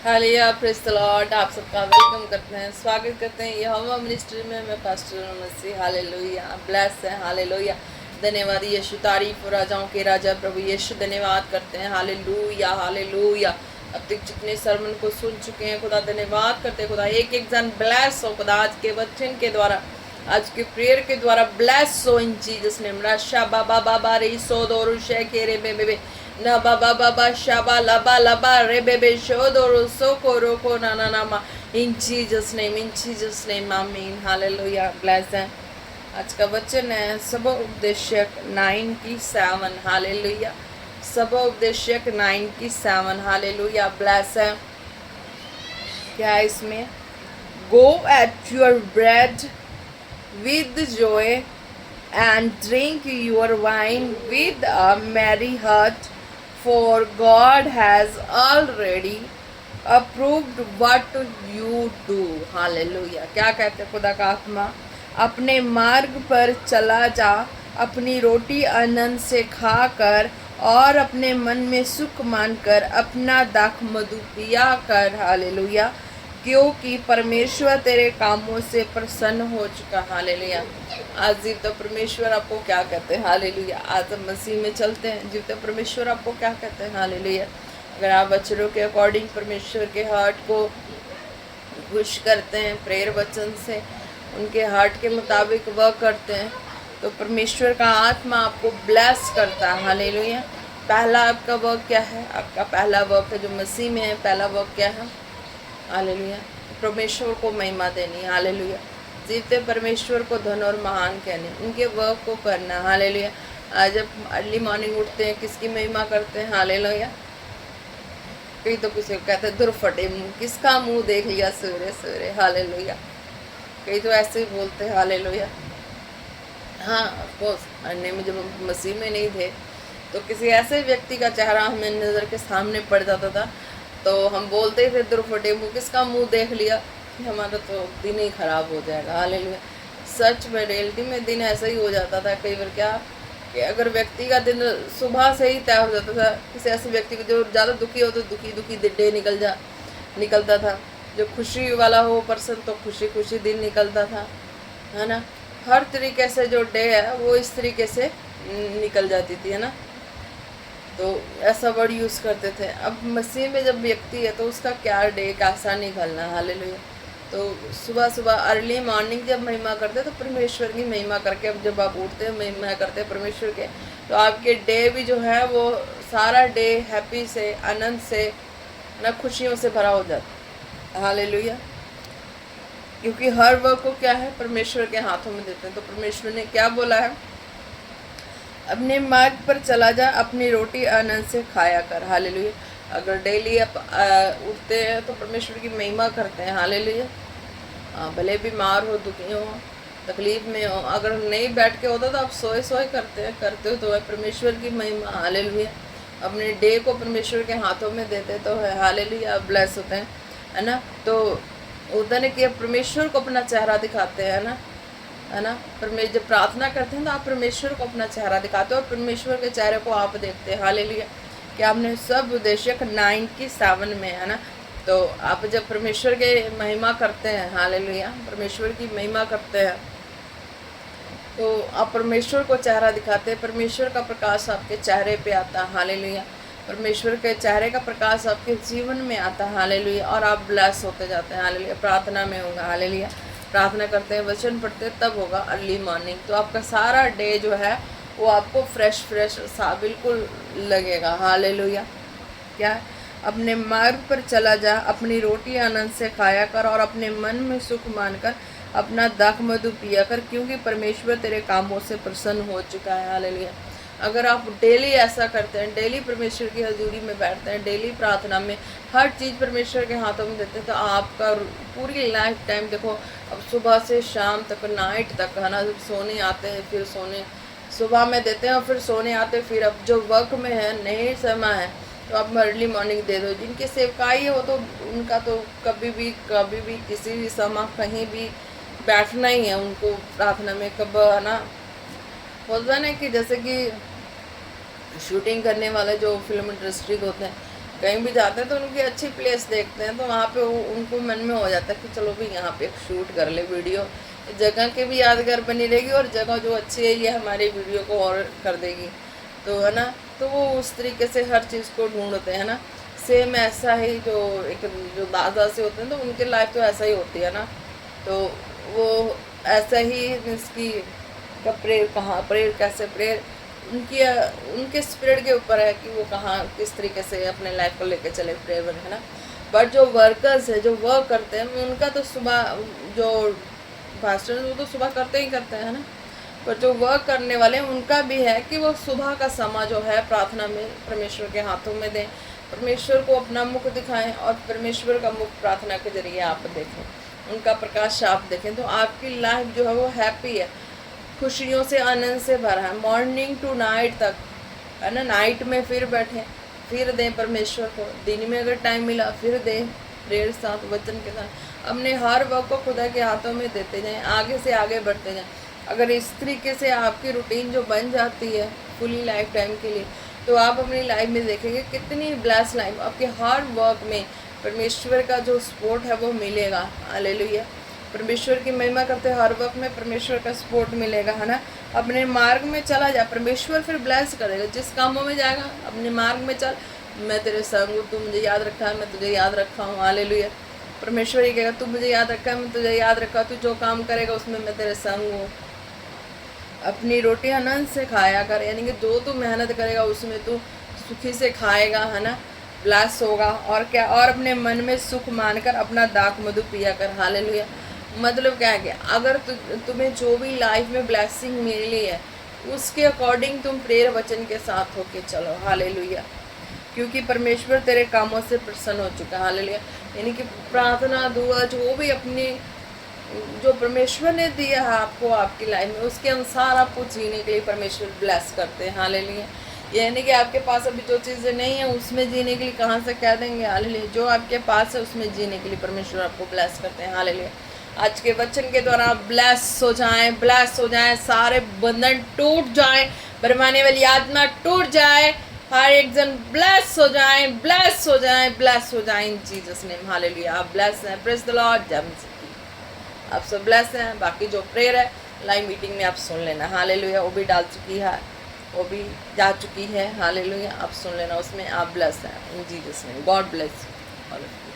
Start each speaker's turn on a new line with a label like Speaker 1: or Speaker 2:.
Speaker 1: Hallelujah, praise the Lord. आप सबका welcome करते हैं, स्वागत करते हैं यहोवा मिनिस्ट्री में। मैं पास्टर मसीह। हालेलुया, ब्लेस है। हालेलुया, धन्यवाद यीशु। तारीफ राजाओं के राजा प्रभु यीशु, धन्यवाद करते हैं। Hallelujah hallelujah. अब तक जितने सरमन को सुन चुके हैं खुदा, धन्यवाद करते हैं खुदा। एक एक जन ब्लेस हो खुदा, आज के वचन के द्वारा, आज के प्रेयर के द्वारा ब्लेस हो इन जीसस नेम। रशा बाबा बाबा रे सो दो रुशे के रे बे na baba baba shaba laba laba rebebe shodoro soko roko na na na ma. In Jesus name, in Jesus name, amen. Hallelujah. Bless them. आज का वचन है सब उपदेशक 9:7। हालेलुया, सब उपदेशक 9:7। हालेलुया, ब्लेस है। क्या है इसमें? Go at your bread with Joy and drink your wine with a merry heart, for God has already approved what you do. Hallelujah. क्या कहते हैं खुदा का आत्मा? अपने मार्ग पर चला जा, अपनी रोटी आनंद से खाकर और अपने मन में सुख मानकर अपना दाख मधु पिया कर। हालेलुया, क्योंकि परमेश्वर तेरे कामों से प्रसन्न हो चुका। हालेलुया। आज जीवता परमेश्वर आपको क्या कहते हैं? हालेलुया। आज हम मसीह में चलते हैं, जीवता परमेश्वर आपको क्या कहते हैं? हालेलुया। अगर आप वचनों के अकॉर्डिंग परमेश्वर के हार्ट को खुश करते हैं, प्रेयर वचन से उनके हार्ट के मुताबिक वर्क करते हैं, तो परमेश्वर का आत्मा आपको ब्लेस करता है। हालेलुया। पहला आपका वर्क क्या है? आपका पहला वर्क है जो मसीह में है, पहला वर्क क्या है? हालेलुया, परमेश्वर को महिमा देनी। हालेलुया, जीवते परमेश्वर को धन और महान कहने, उनके वर्क को करना। हालेलुया। आज जब अर्ली मॉर्निंग उठते हैं किसकी महिमा करते हैं? हालेलुया। कई तो किसी को कहते हैं दूर फटे मुँह, किसका मुंह देख लिया सवेरे सवेरे। हालेलुया। कई तो ऐसे ही बोलते हैं। हालेलुया। हाँ, ऑफकोर्स अन्य में जब हम मसीह में नहीं थे तो किसी ऐसे व्यक्ति का चेहरा हमें नज़र के सामने पड़ जाता था तो हम बोलते थे दूर फटे मुँह, किसका मुंह देख लिया, हमारा तो दिन ही खराब हो जाएगा। हालेलुया। सच में रियलिटी में दिन ऐसा ही हो जाता था कई बार। क्या कि अगर व्यक्ति का दिन सुबह से ही तय हो जाता था, किसी ऐसे व्यक्ति को जो ज़्यादा दुखी हो तो दुखी दुखी डे निकलता था, जो खुशी वाला हो पर्सन तो खुशी खुशी दिन निकलता था, है ना। हर तरीके से जो डे है वो इस तरीके से निकल जाती थी, है ना। तो ऐसा वर्ड यूज़ करते थे। अब मसीह में जब व्यक्ति है तो उसका क्या डे कैसा निकलना। हालेलुया। तो सुबह सुबह अर्ली मॉर्निंग जब महिमा करते तो परमेश्वर की महिमा करके, अब जब आप उठते हैं महिमा करते हैं परमेश्वर के, तो आपके डे भी जो है वो सारा डे हैप्पी से, आनंद से, ना खुशियों से भरा हो जाता। हालेलुया। क्योंकि हर वर्क को क्या है? परमेश्वर के हाथों में देते हैं। तो परमेश्वर ने क्या बोला है? अपने मार्ग पर चला जा, अपनी रोटी आनंद से खाया कर। हालेलुया। अगर डेली आप उठते हैं तो परमेश्वर की महिमा करते हैं। हालेलुया। भले बीमार हो, दुखी हो, तकलीफ में हो, अगर नहीं बैठ के होता तो आप सोए सोए करते हो तो है परमेश्वर की महिमा। हालेलुया। अपने डे को परमेश्वर के हाथों में देते तो है। हालेलुया, ब्लेस होते हैं, है ना। तो होता नहीं कि परमेश्वर को अपना चेहरा दिखाते हैं, है ना। परमेश्वर जब प्रार्थना करते हैं तो आप परमेश्वर को अपना चेहरा दिखाते हो और परमेश्वर के चेहरे को आप देखते हैं। हालेलुया। कि आपने सब उपदेशक 9:7 में, है ना। तो आप जब परमेश्वर के महिमा करते हैं, हालेलुया, परमेश्वर की महिमा करते हैं तो आप परमेश्वर को चेहरा दिखाते हैं, परमेश्वर का प्रकाश आपके चेहरे पे आता है। हालेलुया। परमेश्वर के चेहरे का प्रकाश आपके जीवन में आता है। हालेलुया। और आप ब्लेस होते जाते हैं। हालेलुया। प्रार्थना में होगा। हालेलुया। प्रार्थना करते हैं, वचन पढ़ते हैं, तब होगा अर्ली मॉर्निंग। तो आपका सारा डे जो है वो आपको फ्रेश सा बिल्कुल लगेगा। हालेलुया। क्या? अपने मार्ग पर चला जा, अपनी रोटी आनंद से खाया कर और अपने मन में सुख मानकर अपना दाख मधु पिया कर, क्योंकि परमेश्वर तेरे कामों से प्रसन्न हो चुका है। हालेलुया। अगर आप डेली ऐसा करते हैं, डेली परमेश्वर की हजूरी में बैठते हैं, डेली प्रार्थना में हर चीज़ परमेश्वर के हाथों में देते हैं, तो आपका पूरी लाइफ टाइम, देखो अब सुबह से शाम तक, नाइट तक, है ना, जब सोने आते हैं फिर सोने, सुबह में देते हैं और फिर सोने आते हैं, फिर अब जो वर्क में है, नहीं समय है, तो आप अर्ली मॉर्निंग दे दो। जिनकी सेवकाई है वो तो उनका तो कभी भी किसी भी समय कहीं भी बैठना ही है उनको प्रार्थना में। कब, है ना, होता है ना कि जैसे कि शूटिंग करने वाले जो फिल्म इंडस्ट्री के होते हैं कहीं भी जाते हैं तो उनकी अच्छी प्लेस देखते हैं तो वहाँ पे उनको मन में हो जाता है कि चलो भी यहाँ पे एक शूट कर ले वीडियो, जगह की भी यादगार बनी रहेगी और जगह जो अच्छी है ये हमारी वीडियो को और कर देगी, तो है ना। तो वो उस तरीके से हर चीज़ को ढूंढते हैं ना। सेम ऐसा ही जो एक जो दादा से होते हैं तो उनकी लाइफ तो ऐसा ही होती है ना। तो वो ऐसा ही मीन्स की प्रेयर कहाँ प्रेयर कैसे प्रेयर उनकी उनके स्पिरिट के ऊपर है कि वो कहाँ किस तरीके से अपने लाइफ को लेकर चले प्रेयर है ना। बट जो वर्कर्स है जो वर्क करते हैं उनका तो सुबह जो पास्टर वो तो सुबह करते ही करते हैं ना। पर जो वर्क करने वाले हैं उनका भी है कि वो सुबह का समय जो है प्रार्थना में परमेश्वर के हाथों में दें, परमेश्वर को अपना मुख दिखाएं और परमेश्वर का मुख प्रार्थना के जरिए आप देखें, उनका प्रकाश आप देखें, तो आपकी लाइफ जो है वो हैप्पी है, खुशियों से आनंद से भरा है। मॉर्निंग टू नाइट तक है ना, नाइट में फिर बैठें फिर दें परमेश्वर को, दिन में अगर टाइम मिला फिर दें प्रेयर साथ वचन के साथ, अपने हर वक्त को खुदा के हाथों में देते जाएं, आगे से आगे बढ़ते जाएं। अगर इस तरीके से आपकी रूटीन जो बन जाती है फुली लाइफ टाइम के लिए, तो आप अपनी लाइफ में देखेंगे कितनी ब्लेस लाइफ, आपके हर वर्क में परमेश्वर का जो सपोर्ट है वो मिलेगा। हालेलुया, परमेश्वर की महिमा करते हर वक्त में परमेश्वर का सपोर्ट मिलेगा, है ना। अपने मार्ग में चला जा, परमेश्वर फिर ब्लेस करेगा, जिस कामों में जाएगा अपने मार्ग में चल, मैं तेरे संग हूँ, तू मुझे याद रखा है मैं तुझे याद रखा हूँ। हालेलुया, परमेश्वर ये कहेगा तू मुझे याद रखा है मैं तुझे याद रखा, तू जो काम करेगा उसमें मैं तेरे संग हूँ। अपनी रोटी आनंद से खाया कर, यानी कि जो तू मेहनत करेगा उसमें तू सुखी से खाएगा, है ना, ब्लेस होगा। और क्या, और अपने मन में सुख मानकर अपना दाक मधु पिया कर। हालेलुया, मतलब क्या है कि अगर तुम्हें जो भी लाइफ में ब्लेसिंग मिली है उसके अकॉर्डिंग तुम प्रेयर वचन के साथ होके चलो। हालेलुया, क्योंकि परमेश्वर तेरे कामों से प्रसन्न हो चुका है। हालेलुया, यानी कि प्रार्थना दुआ जो भी अपनी जो परमेश्वर ने दिया है आपको आपकी लाइफ में उसके अनुसार आपको जीने के लिए परमेश्वर ब्लेस करते हैं। हालेलुया, यानी कि आपके पास अभी जो चीज़ें नहीं है उसमें जीने के लिए कहाँ से कह देंगे। हालेलुया, जो आपके पास है उसमें जीने के लिए परमेश्वर आपको ब्लेस करते हैं। हालेलुया, आज के वचन के द्वारा ब्लेस हो जाएं, ब्लेस हो जाएं, सारे बंधन टूट जाएं, बरमाने वाली आत्मा टूट जाए, हर एक जन ब्लेस हो जाएं, ब्लेस हो जाएं, ब्लेस हो जाएं इन जीसस नेम। हालेलुया, आप ब्लेस हैं, प्रेज द लॉर्ड। जब आप सब ब्लेस हैं। बाकी जो प्रेयर है लाइव मीटिंग में आप सुन लेना। हालेलुया, वो भी डाल चुकी है, वो भी जा चुकी है। हालेलुया, आप सुन लेना, उसमें आप ब्लेस हैं इन Jesus name. God bless all of you.